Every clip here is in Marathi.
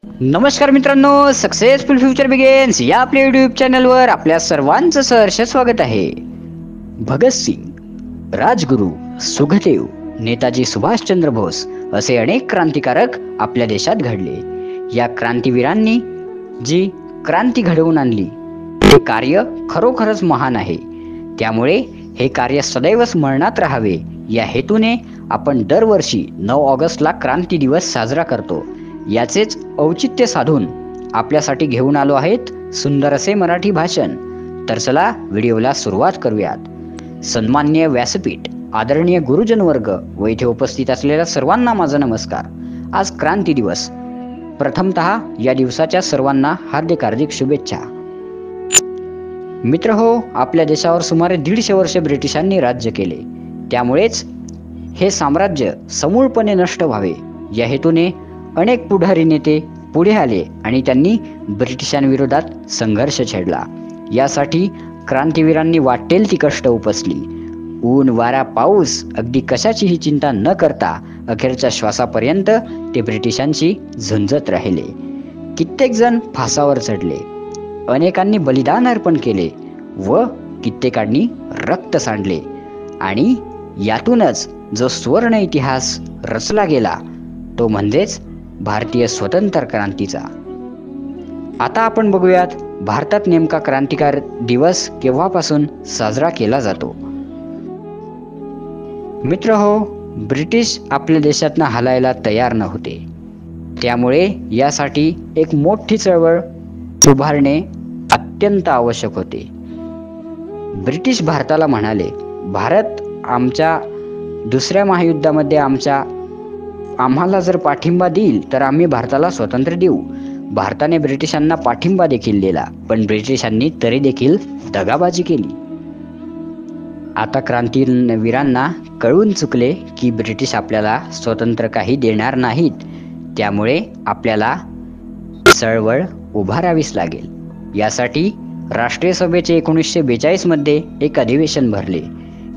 नमस्कार मित्रांनो, सक्सेसफुल फ्युचर बिगेन्स या आपल्या यूट्यूब चॅनलवर आपल्या सर्वांचं सहर्ष स्वागत आहे. भगतसिंग, राजगुरू, सुखदेव, नेताजी सुभाषचंद्र बोस असे अनेक क्रांतिकारक आपल्या देशात घडले. या क्रांतीवीरांनी जी क्रांती घडवून आणली ते कार्य खरोखरच महान आहे. त्यामुळे हे कार्य सदैव स्मरणात राहावे या हेतूने आपण दरवर्षी 9 ऑगस्टला क्रांती दिवस साजरा करतो. याचेच औचित्य साधून आपल्यासाठी घेऊन आलो आहेत सुंदर असे मराठी भाषण. तर चला व्हिडिओला सुरुवात करूयात. सन्माननीय व्यासपीठ, आदरणीय गुरुजन वर्ग व इथे उपस्थित असलेल्या सर्वांना माझा नमस्कार. आज क्रांती दिवस. प्रथमतः या दिवसाच्या सर्वांना हार्दिक शुभेच्छा. मित्र हो, आपल्या देशावर सुमारे 150 वर्ष ब्रिटिशांनी राज्य केले. त्यामुळेच हे साम्राज्य समूळपणे नष्ट व्हावे या हेतूने अनेक पुढारी नेते पुढे आले आणि त्यांनी ब्रिटिशांविरोधात संघर्ष छेडला. यासाठी क्रांतीवीरांनी वाटेल ती कष्ट उपसली. ऊन वारा पाऊस अगदी कशाचीही चिंता न करता अखेरच्या श्वासापर्यंत ते ब्रिटिशांशी झुंजत राहिले. कित्येक जण फासावर चढले, अनेकांनी बलिदान अर्पण केले व कित्येकांनी रक्त सांडले आणि यातूनच जो स्वर्ण इतिहास रचला गेला तो म्हणजेच भारतीय स्वतंत्र क्रांतीचा. आता आपण बघूयात भारतात नेमका क्रांतिकार दिवस केव्हापासून साजरा केला जातो. मित्र हो, ब्रिटिश आपल्या देशातनं हलायला तयार नव्हते. त्यामुळे यासाठी एक मोठी चळवळ उभारणे अत्यंत आवश्यक होते. ब्रिटिश भारताला म्हणाले, भारत आमच्या दुसऱ्या महायुद्धामध्ये आम्हाला जर पाठिंबा देईल तर आम्ही भारताला स्वातंत्र्य देऊ. भारताने ब्रिटिशांना पाठिंबा देखील दिला, पण ब्रिटिशांनी तरी देखील दगाबाजी केली. आता क्रांतीवीरांना कळून चुकले की ब्रिटिश आपल्याला स्वतंत्र काही देणार नाहीत. त्यामुळे आपल्याला चळवळ उभारावीच लागेल. यासाठी राष्ट्रीय सभेचे 1942 मध्ये एक अधिवेशन भरले.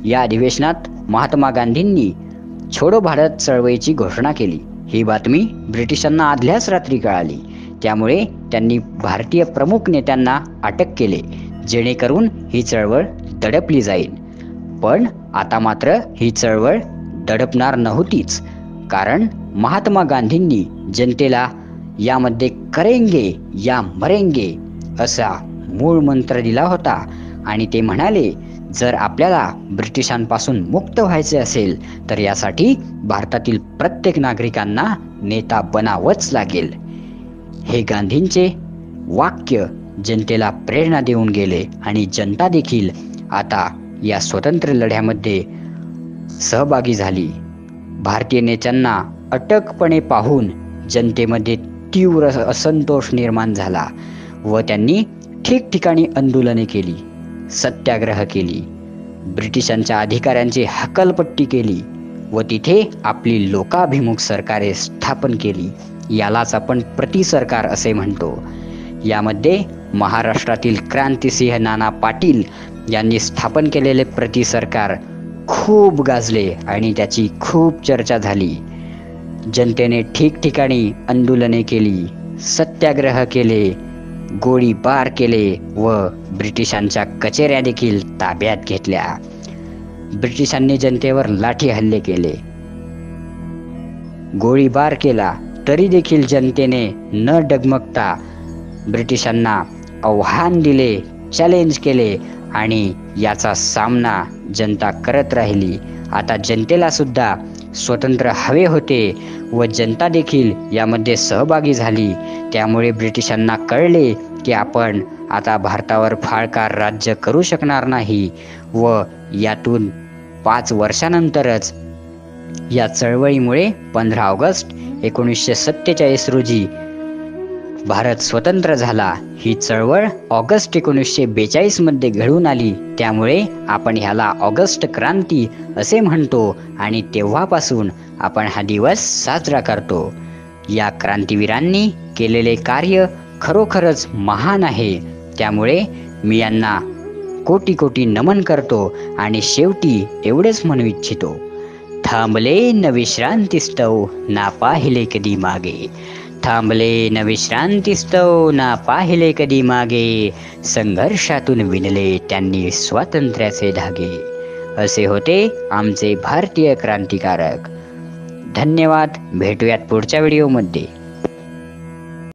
या अधिवेशनात महात्मा गांधींनी छोडो भारत चळवळीची घोषणा केली. ही बातमी ब्रिटिशांना आदल्याच रात्री कळाली. त्यामुळे त्यांनी भारतीय प्रमुख नेत्यांना अटक केले, जेणेकरून ही चळवळ दडपली जाईल. पण आता मात्र ही चळवळ दडपणार नव्हतीच, कारण महात्मा गांधींनी जनतेला यामध्ये करेंगे या मरेंगे असा मूळ मंत्र दिला होता आणि ते म्हणाले, जर आपल्याला ब्रिटिशांपासून मुक्त व्हायचे असेल तर यासाठी भारतातील प्रत्येक नागरिकांना नेता बनावंच लागेल. हे गांधींचे वाक्य जनतेला प्रेरणा देऊन गेले आणि जनता देखील आता या स्वतंत्र लढ्यामध्ये सहभागी झाली. भारतीय नेत्यांना अटकपणे पाहून जनतेमध्ये तीव्र असंतोष निर्माण झाला व त्यांनी ठिकठिकाणी आंदोलने केली, सत्याग्रह केली, ब्रिटिशांच्या अधिकाऱ्यांची हकालपट्टी केली व तिथे आपली लोकाभिमुख सरकारे स्थापन केली. यालाच आपण प्रतिसरकार असे म्हणतो. यामध्ये महाराष्ट्रातील क्रांतिसिंह नाना पाटील यांनी स्थापन केलेले प्रतिसरकार खूप गाजले आणि त्याची खूप चर्चा झाली. जनतेने ठिकठिकाणी आंदोलने केली, सत्याग्रह केले, गोळीबार केले व ब्रिटिशांच्या कचेऱ्या देखील ताब्यात घेतल्या. ब्रिटिशांनी जनतेवर लाठी हल्ले केले, गोळीबार केला, तरी देखील जनतेने न डगमगता ब्रिटिशांना आव्हान दिले, चॅलेंज केले आणि याचा सामना जनता करत राहिली. आता जनतेला सुद्धा स्वतंत्र हवे होते व जनता देखील यामध्ये सहभागी झाली. त्यामुळे ब्रिटिशांना कळले की आपण आता भारतावर फार काळ राज्य करू शकणार नाही व यातून 5 वर्षानंतरच या चळवळीमुळे 15 ऑगस्ट 1947 रोजी भारत स्वतंत्र झाला. ही चळवळ ऑगस्ट 1942 मध्ये घडून आली. त्यामुळे आपण ह्याला ऑगस्ट क्रांती असे म्हणतो आणि तेव्हापासून आपण हा दिवस साजरा करतो. या क्रांतीवीरांनी केलेले कार्य खरोखरच महान आहे. त्यामुळे मी यांना कोटी कोटी नमन करतो आणि शेवटी एवढेच म्हणू इच्छितो, थांबले न विश्रांतीस्तव, ना पाहिले कधी मागे. थांबले न विश्रांतीस्तव, ना पाहिले कधी मागे, संघर्षातून विणले त्यांनी स्वातंत्र्याचे धागे. असे होते आमचे भारतीय क्रांतिकारक. धन्यवाद. भेटूयात पुढच्या व्हिडिओमध्ये.